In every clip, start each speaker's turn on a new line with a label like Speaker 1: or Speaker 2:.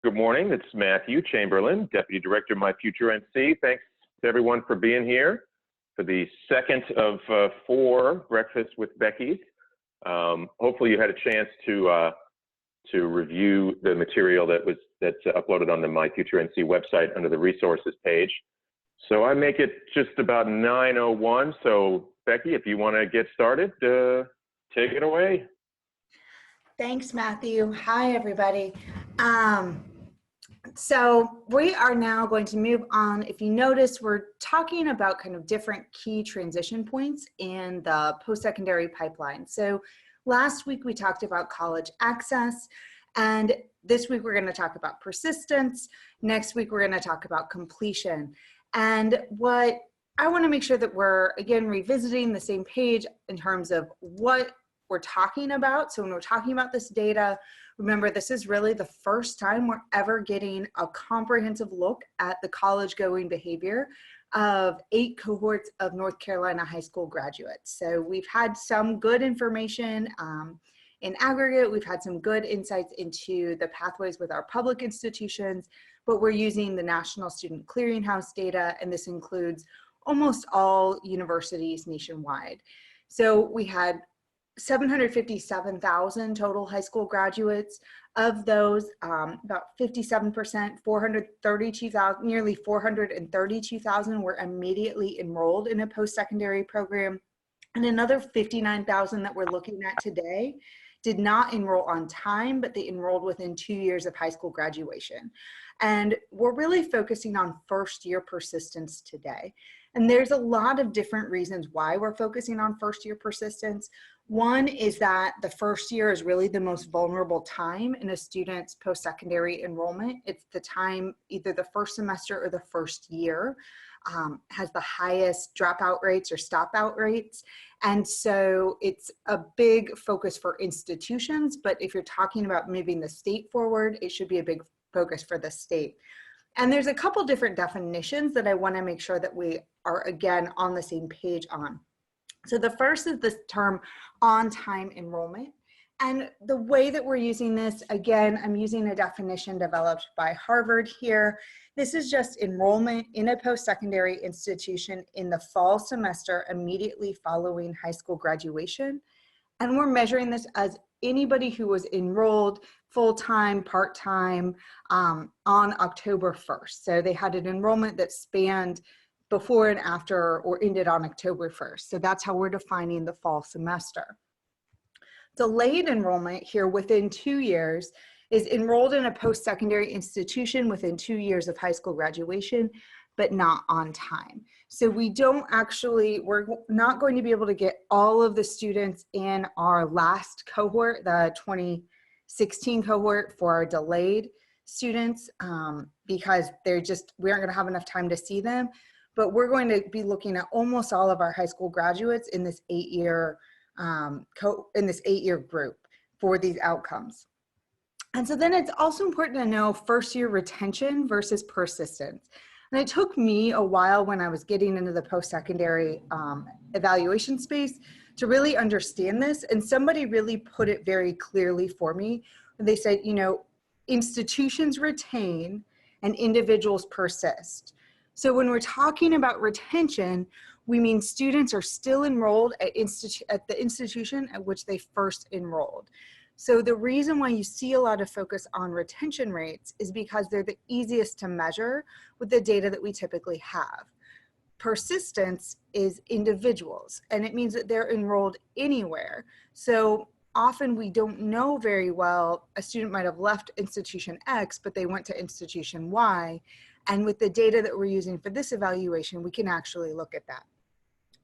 Speaker 1: Good morning. It's Matthew Chamberlain, Deputy Director of My Future NC. Thanks to everyone for being here for the second of 4 breakfasts with Becky. Hopefully you had a chance to review the material that's uploaded on the My Future NC website under the resources page. So I make it just about 9:01. So Becky, if you want to get started, take it away.
Speaker 2: Thanks, Matthew. Hi, everybody. So we are now going to move on. If you notice, we're talking about kind of different key transition points in the post-secondary pipeline. So last week we talked about college access, and this week we're going to talk about persistence. Next week we're going to talk about completion. And what I want to make sure that we're, again, revisiting the same page in terms of what we're talking about. So when we're talking about this data, remember, this is really the first time we're ever getting a comprehensive look at the college-going behavior of 8 cohorts of North Carolina high school graduates. So we've had some good information in aggregate. We've had some good insights into the pathways with our public institutions, but we're using the National Student Clearinghouse data, and this includes almost all universities nationwide. So we had 757,000 total high school graduates. Of those, about 57%, 432,000, nearly 432,000 were immediately enrolled in a post-secondary program. And another 59,000 that we're looking at today did not enroll on time, but they enrolled within 2 years of high school graduation. And we're really focusing on first-year persistence today. And there's a lot of different reasons why we're focusing on first-year persistence. One is that the first year is really the most vulnerable time in a student's post-secondary enrollment. It's the time, either the first semester or the first year, has the highest dropout rates or stop-out rates. And so it's a big focus for institutions, but if you're talking about moving the state forward, it should be a big focus for the state. And there's a couple different definitions that I want to make sure that we are, again, on the same page on. So the first is this term on-time enrollment. And the way that we're using this, again, I'm using a definition developed by Harvard here. This is just enrollment in a post-secondary institution in the fall semester immediately following high school graduation. And we're measuring this as anybody who was enrolled full-time, part-time on October 1st. So they had an enrollment that spanned before and after or ended on October 1st. So that's how we're defining the fall semester. Delayed enrollment here within 2 years is enrolled in a post-secondary institution within 2 years of high school graduation, but not on time. So we're not going to be able to get all of the students in our last cohort, the 2016 cohort for our delayed students, because we aren't going to have enough time to see them. But we're going to be looking at almost all of our high school graduates in this 8-year group for these outcomes. And so then it's also important to know first-year retention versus persistence. And it took me a while when I was getting into the post-secondary evaluation space to really understand this. And somebody really put it very clearly for me. They said, you know, institutions retain and individuals persist. So when we're talking about retention, we mean students are still enrolled at the institution at which they first enrolled. So the reason why you see a lot of focus on retention rates is because they're the easiest to measure with the data that we typically have. Persistence is individuals, and it means that they're enrolled anywhere. So often we don't know very well, a student might have left institution X, but they went to institution Y. And with the data that we're using for this evaluation, we can actually look at that.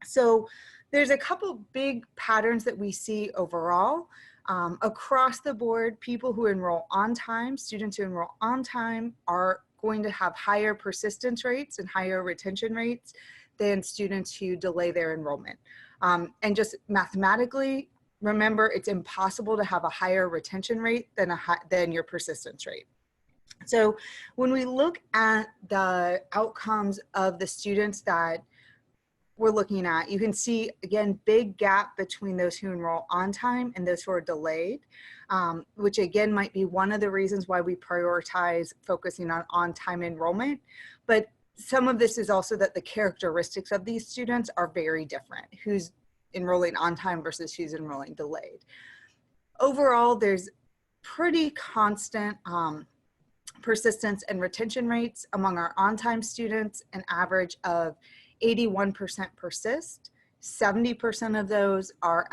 Speaker 2: So there's a couple big patterns that we see overall. Across the board, people who enroll on time, students who enroll on time are going to have higher persistence rates and higher retention rates than students who delay their enrollment. And just mathematically, remember, it's impossible to have a higher retention rate than your persistence rate. So when we look at the outcomes of the students that we're looking at, you can see, again, big gap between those who enroll on time and those who are delayed, which again might be one of the reasons why we prioritize focusing on time enrollment. But some of this is also that the characteristics of these students are very different, who's enrolling on time versus who's enrolling delayed. Overall, there's pretty constant persistence and retention rates among our on-time students, an average of 81% persist. 70% of those are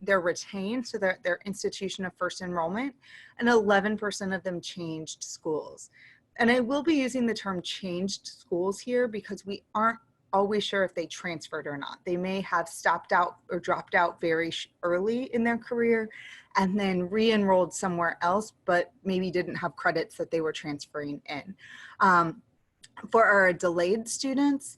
Speaker 2: they're retained, so they're their institution of first enrollment, and 11% of them changed schools. And I will be using the term changed schools here because we aren't always sure if they transferred or not. They may have stopped out or dropped out very early in their career and then re-enrolled somewhere else, but maybe didn't have credits that they were transferring in. For our delayed students,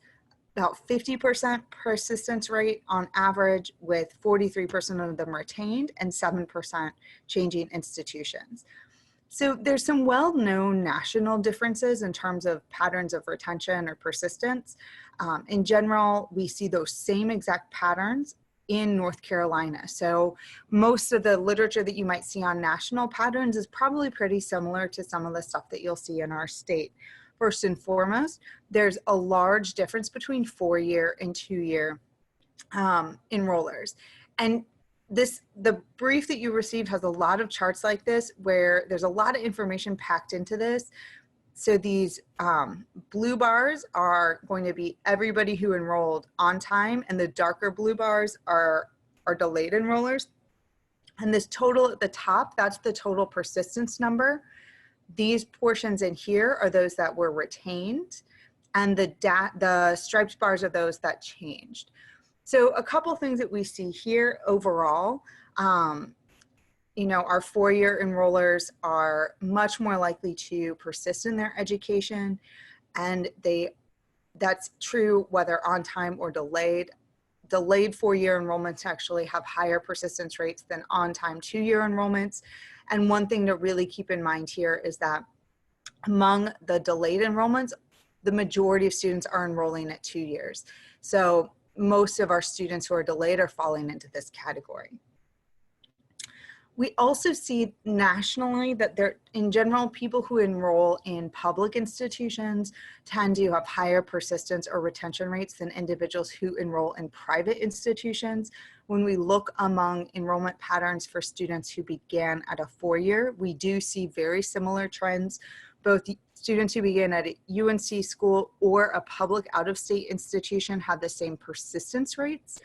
Speaker 2: about 50% persistence rate on average, with 43% of them retained and 7% changing institutions. So there's some well-known national differences in terms of patterns of retention or persistence. In general, we see those same exact patterns in North Carolina. So most of the literature that you might see on national patterns is probably pretty similar to some of the stuff that you'll see in our state. First and foremost, there's a large difference between 4-year and 2-year enrollers. And the brief that you received has a lot of charts like this where there's a lot of information packed into this. So these blue bars are going to be everybody who enrolled on time, and the darker blue bars are delayed enrollers. And this total at the top, that's the total persistence number. These portions in here are those that were retained, and the striped bars are those that changed. So a couple things that we see here overall, you know, our 4-year enrollers are much more likely to persist in their education, and that's true whether on time or delayed. Delayed 4-year enrollments actually have higher persistence rates than on-time 2-year enrollments. And one thing to really keep in mind here is that among the delayed enrollments, the majority of students are enrolling at 2 years. So most of our students who are delayed are falling into this category. We also see nationally that in general, people who enroll in public institutions tend to have higher persistence or retention rates than individuals who enroll in private institutions. When we look among enrollment patterns for students who began at a 4-year, we do see very similar trends. Both students who begin at a UNC school or a public out-of-state institution have the same persistence rates.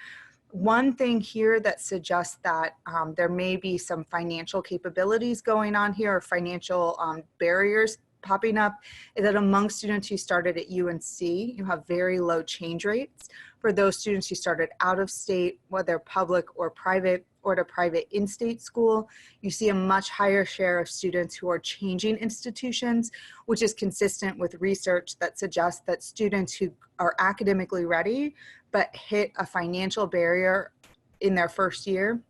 Speaker 2: One thing here that suggests that there may be some financial capabilities going on here, or financial barriers popping up, is that among students who started at UNC, you have very low change rates. For those students who started out of state, whether public or private, or at a private in-state school, you see a much higher share of students who are changing institutions, which is consistent with research that suggests that students who are academically ready but hit a financial barrier in their first year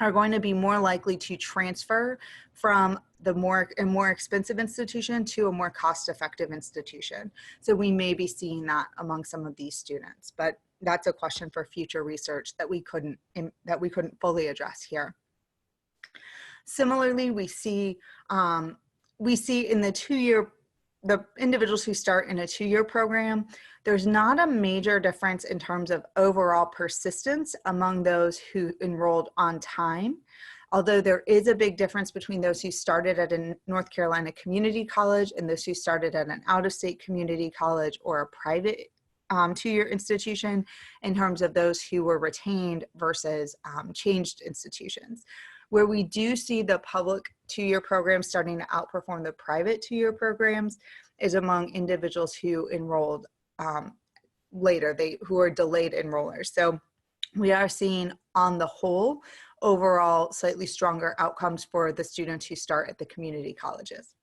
Speaker 2: are going to be more likely to transfer from a more expensive institution to a more cost-effective institution. So we may be seeing that among some of these students, but that's a question for future research that we couldn't fully address here. Similarly, we see in the individuals who start in a 2-year program, there's not a major difference in terms of overall persistence among those who enrolled on time, although there is a big difference between those who started at a North Carolina community college and those who started at an out-of-state community college or a private 2-year institution in terms of those who were retained versus changed institutions. Where we do see the public 2-year programs starting to outperform the private 2-year programs is among individuals who enrolled later, who are delayed enrollers. So we are seeing on the whole, overall slightly stronger outcomes for the students who start at the community colleges.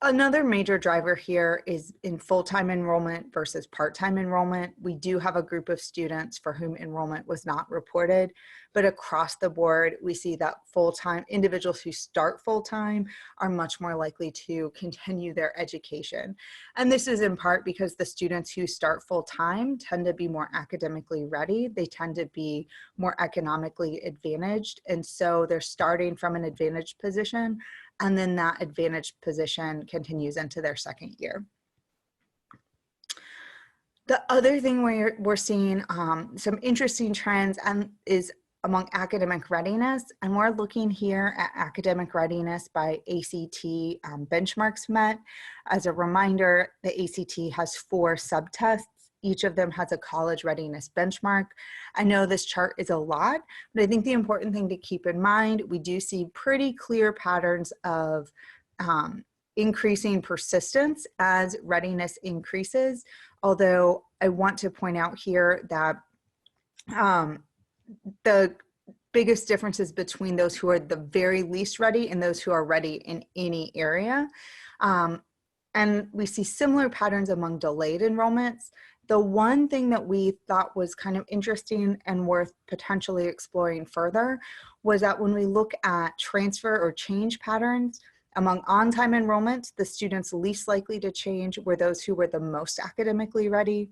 Speaker 2: Another major driver here is in full-time enrollment versus part-time enrollment. We do have a group of students for whom enrollment was not reported, but across the board, we see that full-time individuals who start full-time are much more likely to continue their education. And this is in part because the students who start full-time tend to be more academically ready. They tend to be more economically advantaged. And so they're starting from an advantaged position, and then that advantaged position continues into their second year. The other thing we're seeing some interesting trends is among academic readiness, and we're looking here at academic readiness by ACT benchmarks met. As a reminder, the ACT has 4 subtests. Each of them has a college readiness benchmark. I know this chart is a lot, but I think the important thing to keep in mind, we do see pretty clear patterns of increasing persistence as readiness increases. Although I want to point out here that the biggest differences between those who are the very least ready and those who are ready in any area. And we see similar patterns among delayed enrollments. The one thing that we thought was kind of interesting and worth potentially exploring further was that when we look at transfer or change patterns, among on-time enrollments, the students least likely to change were those who were the most academically ready,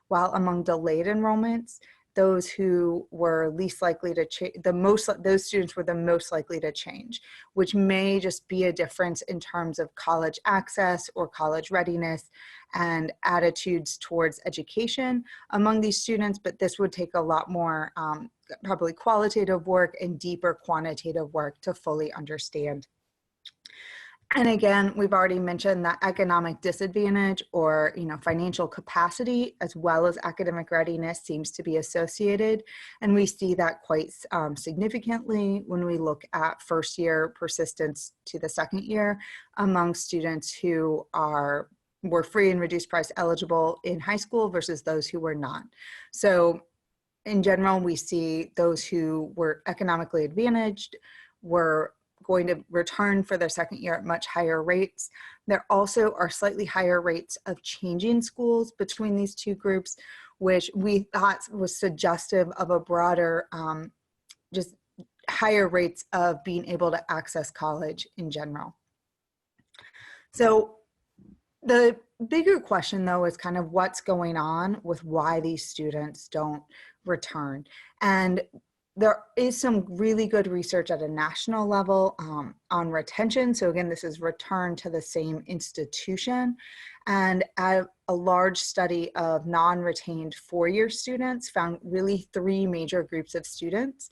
Speaker 2: while among delayed enrollments, those who were least likely to change, those students were the most likely to change, which may just be a difference in terms of college access or college readiness and attitudes towards education among these students, but this would take a lot more probably qualitative work and deeper quantitative work to fully understand. And again, we've already mentioned that economic disadvantage or financial capacity as well as academic readiness seems to be associated. And we see that quite significantly when we look at first year persistence to the second year among students who were free and reduced price eligible in high school versus those who were not. So in general, we see those who were economically advantaged were going to return for their second year at much higher rates. There also are slightly higher rates of changing schools between these two groups, which we thought was suggestive of a broader, just higher rates of being able to access college in general. So the bigger question though is kind of what's going on with why these students don't return. And there is some really good research at a national level on retention. So again, this is return to the same institution. And a large study of non-retained four-year students found really 3 major groups of students.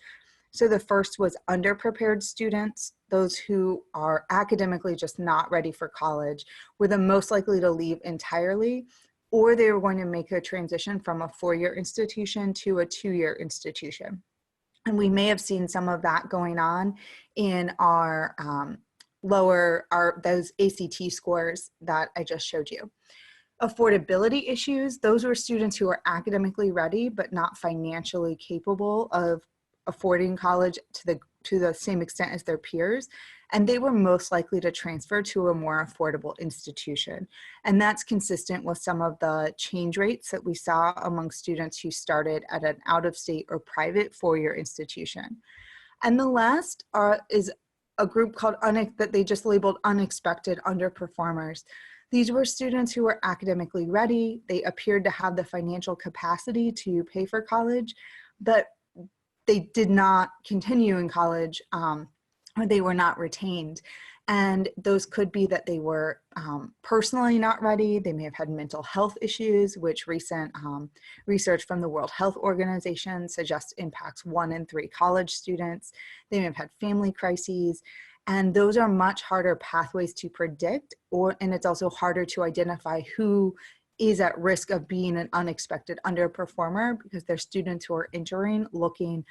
Speaker 2: So the first was underprepared students. Those who are academically just not ready for college were the most likely to leave entirely, or they were going to make a transition from a 4-year institution to a 2-year institution. And we may have seen some of that going on in our those ACT scores that I just showed you. Affordability issues, those were students who are academically ready but not financially capable of affording college to the same extent as their peers, and they were most likely to transfer to a more affordable institution. And that's consistent with some of the change rates that we saw among students who started at an out-of-state or private 4-year institution. And the last is a group called that they just labeled unexpected underperformers. These were students who were academically ready. They appeared to have the financial capacity to pay for college, but they did not continue in college, or they were not retained. And those could be that they were personally not ready. They may have had mental health issues, which recent research from the World Health Organization suggests impacts 1 in 3 college students. They may have had family crises. And those are much harder pathways to predict, and it's also harder to identify who is at risk of being an unexpected underperformer because they're students who are entering looking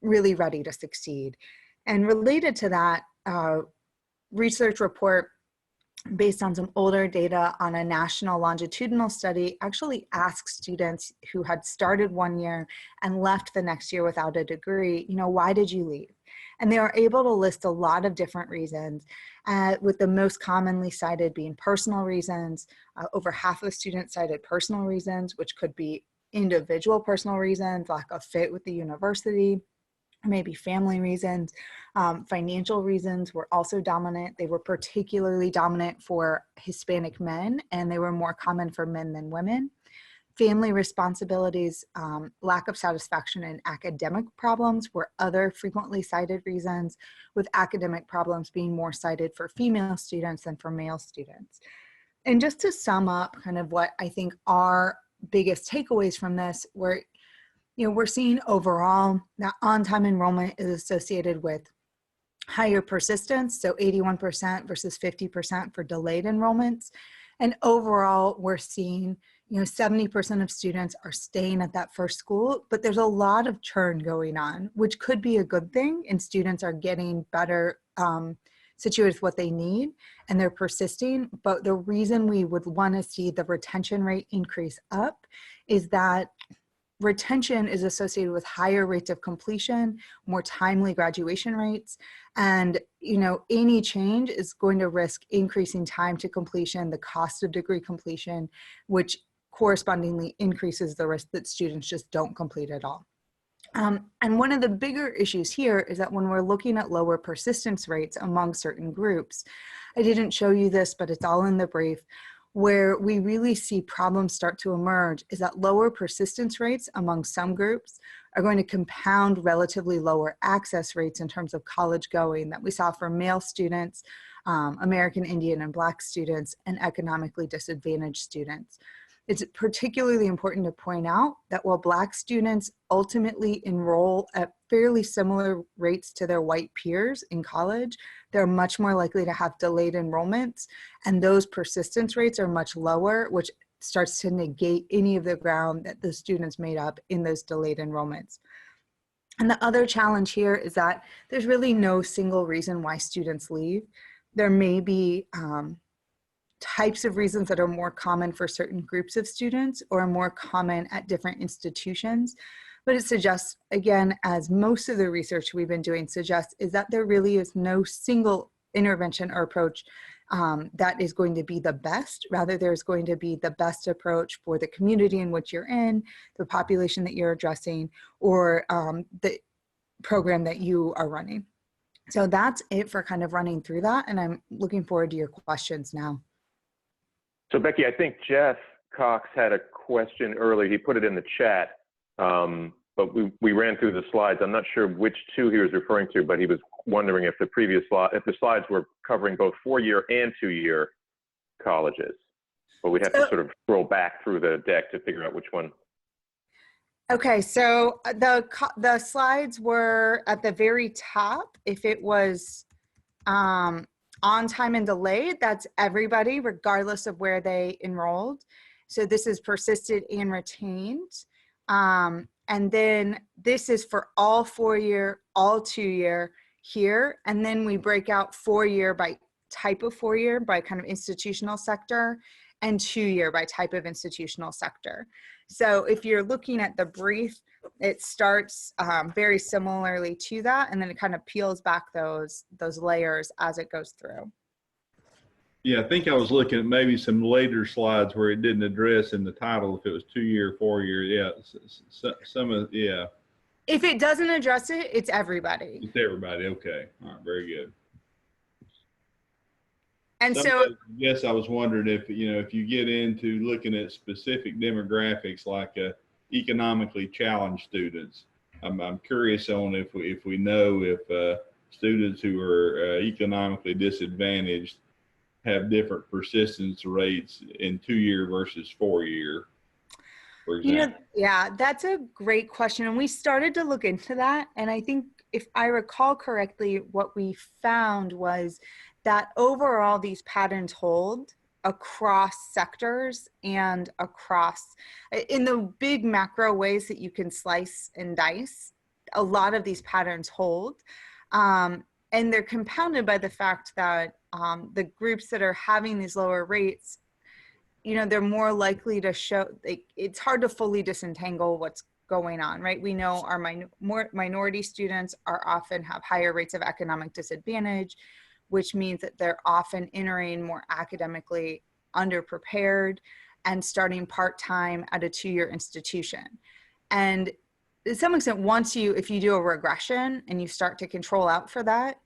Speaker 2: really ready to succeed. And related to that, research report based on some older data on a national longitudinal study, actually asked students who had started one year and left the next year without a degree, why did you leave? And they were able to list a lot of different reasons, with the most commonly cited being personal reasons. Over half of students cited personal reasons, which could be individual personal reasons, lack of fit with the university, maybe family reasons. Financial reasons were also dominant. They were particularly dominant for Hispanic men, and they were more common for men than women. Family responsibilities, lack of satisfaction, and academic problems were other frequently cited reasons, with academic problems being more cited for female students than for male students. And just to sum up kind of what I think our biggest takeaways from this were, we're seeing overall that on-time enrollment is associated with higher persistence, so 81% versus 50% for delayed enrollments. And overall, we're seeing 70% of students are staying at that first school, but there's a lot of churn going on, which could be a good thing, and students are getting better situated with what they need, and they're persisting. But the reason we would want to see the retention rate increase up is that retention is associated with higher rates of completion, more timely graduation rates, and any change is going to risk increasing time to completion, the cost of degree completion, which correspondingly increases the risk that students just don't complete at all. And one of the bigger issues here is that when we're looking at lower persistence rates among certain groups, I didn't show you this, but it's all in the brief, where we really see problems start to emerge is that lower persistence rates among some groups are going to compound relatively lower access rates in terms of college going that we saw for male students, American Indian and Black students, and economically disadvantaged students. It's particularly important to point out that while Black students ultimately enroll at fairly similar rates to their white peers in college, they're much more likely to have delayed enrollments, and those persistence rates are much lower, which starts to negate any of the ground that the students made up in those delayed enrollments. And the other challenge here is that there's really no single reason why students leave. There may be types of reasons that are more common for certain groups of students or more common at different institutions. But it suggests, again, as most of the research we've been doing suggests, is that there really is no single intervention or approach that is going to be the best. Rather, there's going to be the best approach for the community in which you're in, the population that you're addressing, or the program that you are running. So that's it for kind of running through that. And I'm looking forward to your questions now.
Speaker 1: So Becky, I think Jeff Cox had a question earlier. He put it in the chat, but we ran through the slides. I'm not sure which two he was referring to, but he was wondering if the slides were covering both 4-year and 2-year colleges. But we'd have to sort of scroll back through the deck to figure out which one.
Speaker 2: Okay, so the slides were at the very top. If it was on time and delayed, that's everybody, regardless of where they enrolled. So this is persisted and retained. And then this is for all 4-year, all 2-year here. And then we break out 4-year by type of 4-year, by kind of institutional sector, and 2-year by type of institutional sector. So if you're looking at the brief, it starts very similarly to that, and then it kind of peels back those layers as it goes through.
Speaker 3: Yeah, I think I was looking at maybe some later slides where it didn't address in the title if it was 2-year, 4-year. Yeah, some of, yeah.
Speaker 2: If it doesn't address it, it's everybody.
Speaker 3: It's everybody. Okay. All right. Very good.
Speaker 2: And so,
Speaker 3: yes, I was wondering if, if you get into looking at specific demographics like economically challenged students, I'm curious on if we know if students who are economically disadvantaged have different persistence rates in 2-year versus 4-year, for example.
Speaker 2: Yeah, that's a great question. And we started to look into that. And I think if I recall correctly, what we found was that overall these patterns hold across sectors and across, in the big macro ways that you can slice and dice, a lot of these patterns hold. And they're compounded by the fact that the groups that are having these lower rates, you know, they're more likely to show, it's hard to fully disentangle what's going on, right? We know our minority students are often have higher rates of economic disadvantage, which means that they're often entering more academically underprepared and starting part-time at a 2-year institution. And to some extent, if you do a regression and you start to control out for that,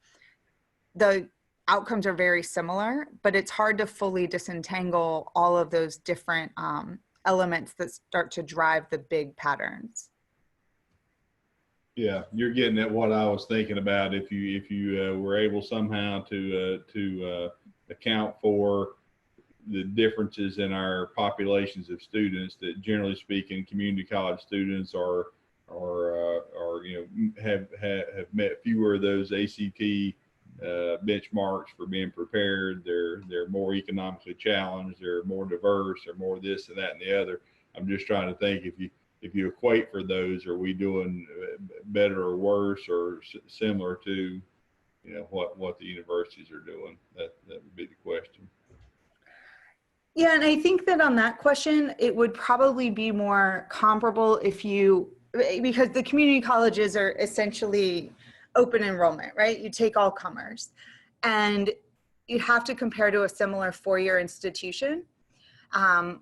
Speaker 2: the outcomes are very similar, but it's hard to fully disentangle all of those different elements that start to drive the big patterns.
Speaker 3: Yeah, you're getting at what I was thinking about. If you were able somehow to account for the differences in our populations of students, that generally speaking, community college students are you know, have met fewer of those ACT benchmarks for being prepared. They're more economically challenged. They're more diverse. They're more this and that and the other. I'm just trying to think, if you equate for those, are we doing better or worse or similar to, you know, what the universities are doing? That would be the question.
Speaker 2: Yeah, and I think that on that question, it would probably be more comparable because the community colleges are essentially open enrollment, right? You take all comers, and you have to compare to a similar 4-year institution.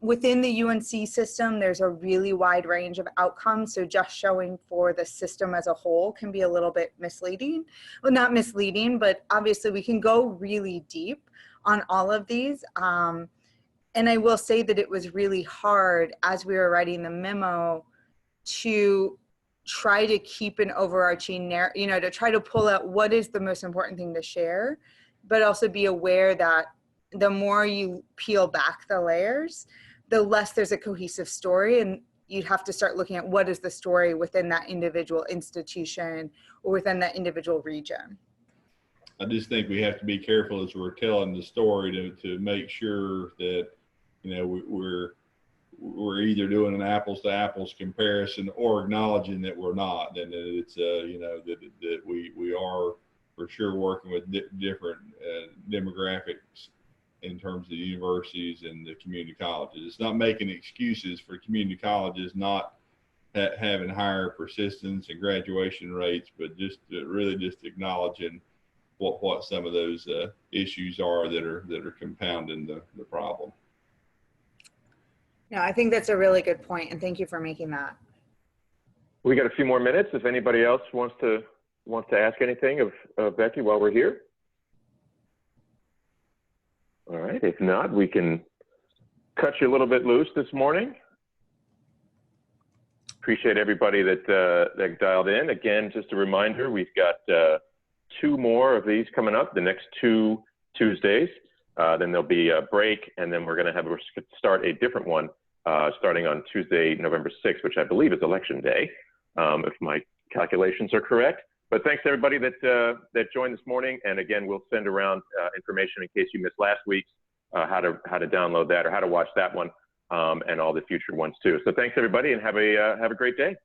Speaker 2: Within the UNC system, there's a really wide range of outcomes. So just showing for the system as a whole can be a little bit misleading. Well, not misleading, but obviously we can go really deep on all of these. And I will say that it was really hard as we were writing the memo to try to keep an overarching narrative, you know, to try to pull out what is the most important thing to share, but also be aware that the more you peel back the layers, the less there's a cohesive story, and you'd have to start looking at what is the story within that individual institution or within that individual region.
Speaker 3: I just think we have to be careful as we're telling the story to make sure that, you know, we're either doing an apples to apples comparison or acknowledging that we're not, and that it's you know, that we are for sure working with different demographics in terms of the universities and the community colleges. It's not making excuses for community colleges not having higher persistence and graduation rates, but just really just acknowledging what some of those issues are that are compounding the problem.
Speaker 2: No, I think that's a really good point, and thank you for making that.
Speaker 1: We got a few more minutes. If anybody else wants to ask anything of Becky while we're here. All right. If not, we can cut you a little bit loose this morning. Appreciate everybody that dialed in. Again, just a reminder, we've got 2 more of these coming up the next 2 Tuesdays. Then there'll be a break, and then we're going to start a different one starting on Tuesday, November 6th, which I believe is Election Day, if my calculations are correct. But thanks to everybody that joined this morning. And again, we'll send around information in case you missed last week's, how to download that or how to watch that one, and all the future ones too. So thanks everybody, and have a great day.